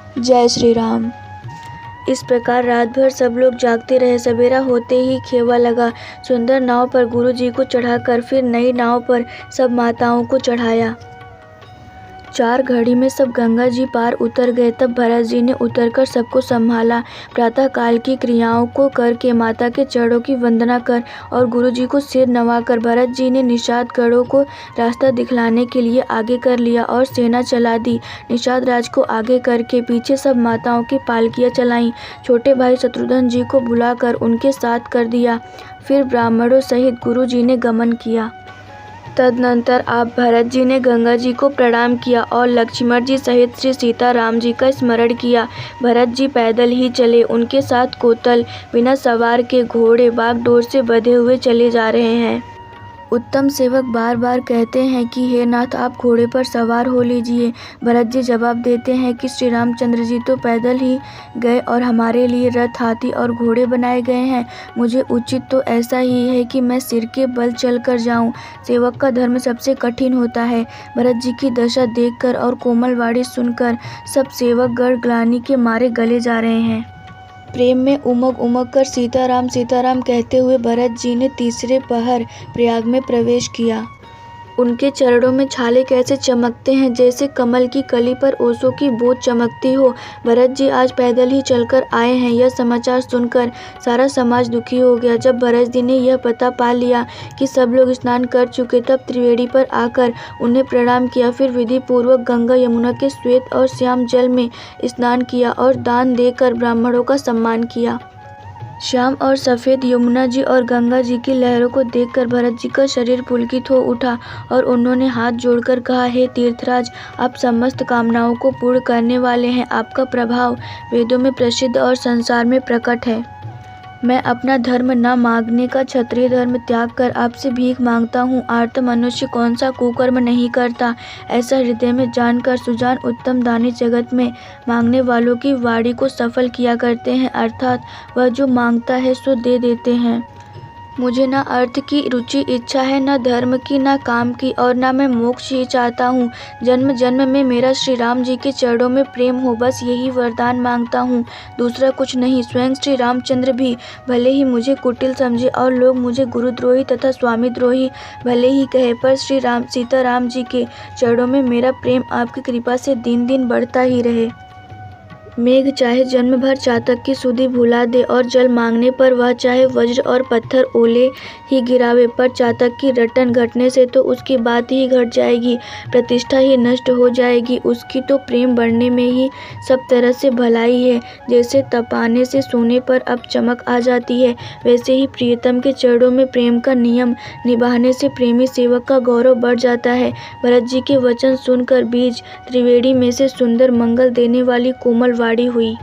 जय श्री राम। इस प्रकार रात भर सब लोग जागते रहे। सवेरा होते ही खेवा लगा। सुंदर नाव पर गुरु जी को चढ़ाकर फिर नई नाव पर सब माताओं को चढ़ाया। 4 घड़ी में सब गंगा जी पार उतर गए। तब भरत जी ने उतरकर सबको संभाला। प्रातः काल की क्रियाओं को करके माता के चरणों की वंदना कर और गुरु जी को सिर नवाकर भरत जी ने निषाद गढ़ों को रास्ता दिखलाने के लिए आगे कर लिया और सेना चला दी। निषाद राज को आगे करके पीछे सब माताओं की पालकियां चलाईं। छोटे भाई शत्रुघ्न जी को बुलाकर उनके साथ कर दिया। फिर ब्राह्मणों सहित गुरु जी ने गमन किया। तदनंतर आप भरत जी ने गंगा जी को प्रणाम किया और लक्ष्मण जी सहित श्री सीता राम जी का स्मरण किया। भरत जी पैदल ही चले। उनके साथ कोतल बिना सवार के घोड़े बागडोर से बंधे हुए चले जा रहे हैं। उत्तम सेवक बार बार कहते हैं कि हे नाथ, आप घोड़े पर सवार हो लीजिए। भरत जी जवाब देते हैं कि श्री रामचंद्र जी तो पैदल ही गए और हमारे लिए रथ, हाथी और घोड़े बनाए गए हैं। मुझे उचित तो ऐसा ही है कि मैं सिर के बल चल कर जाऊं। सेवक का धर्म सबसे कठिन होता है। भरत जी की दशा देखकर और कोमल वाणी सुनकर सब सेवक गण ग्लानि के मारे गले जा रहे हैं। प्रेम में उमग उमग कर सीताराम सीताराम कहते हुए भरत जी ने तीसरे पहर प्रयाग में प्रवेश किया। उनके चरणों में छाले कैसे चमकते हैं, जैसे कमल की कली पर ओसों की बूंद चमकती हो। भरत जी आज पैदल ही चलकर आए हैं। यह समाचार सुनकर सारा समाज दुखी हो गया। जब भरत जी ने यह पता पा लिया कि सब लोग स्नान कर चुके, तब त्रिवेणी पर आकर उन्हें प्रणाम किया। फिर विधि पूर्वक गंगा यमुना के श्वेत और श्याम जल में स्नान किया और दान देकर ब्राह्मणों का सम्मान किया। श्याम और सफ़ेद यमुना जी और गंगा जी की लहरों को देखकर भरत जी का शरीर पुलकित हो उठा और उन्होंने हाथ जोड़कर कहा, हे तीर्थराज, आप समस्त कामनाओं को पूर्ण करने वाले हैं। आपका प्रभाव वेदों में प्रसिद्ध और संसार में प्रकट है। मैं अपना धर्म न मांगने का क्षत्रिय धर्म त्याग कर आपसे भीख मांगता हूँ। आर्त मनुष्य कौन सा कुकर्म नहीं करता। ऐसा हृदय में जानकर सुजान उत्तम दानी जगत में मांगने वालों की वाणी को सफल किया करते हैं, अर्थात वह जो मांगता है सो दे देते हैं। मुझे न अर्थ की रुचि इच्छा है, न धर्म की, न काम की, और न मैं मोक्ष ही चाहता हूँ। जन्म जन्म में मेरा श्री राम जी के चरणों में प्रेम हो, बस यही वरदान मांगता हूँ, दूसरा कुछ नहीं। स्वयं श्री रामचंद्र भी भले ही मुझे कुटिल समझे और लोग मुझे गुरुद्रोही तथा स्वामीद्रोही भले ही कहे, पर श्री सीताराम जी के चरणों में मेरा प्रेम आपकी कृपा से दिन दिन बढ़ता ही रहे। मेघ चाहे जन्म भर चातक की सुधि भुला दे और जल मांगने पर वह चाहे वज्र और पत्थर ओले ही गिरावे, पर चातक की रटन घटने से तो उसकी बात ही घट जाएगी, प्रतिष्ठा ही नष्ट हो जाएगी। उसकी तो प्रेम बढ़ने में ही सब तरह से भलाई है। जैसे तपाने से सोने पर अब चमक आ जाती है, वैसे ही प्रियतम के चरणों में प्रेम का नियम निभाने से प्रेमी सेवक का गौरव बढ़ जाता है। भरत जी के वचन सुनकर बीज त्रिवेणी में से सुंदर मंगल देने वाली कोमल वाणी हुई।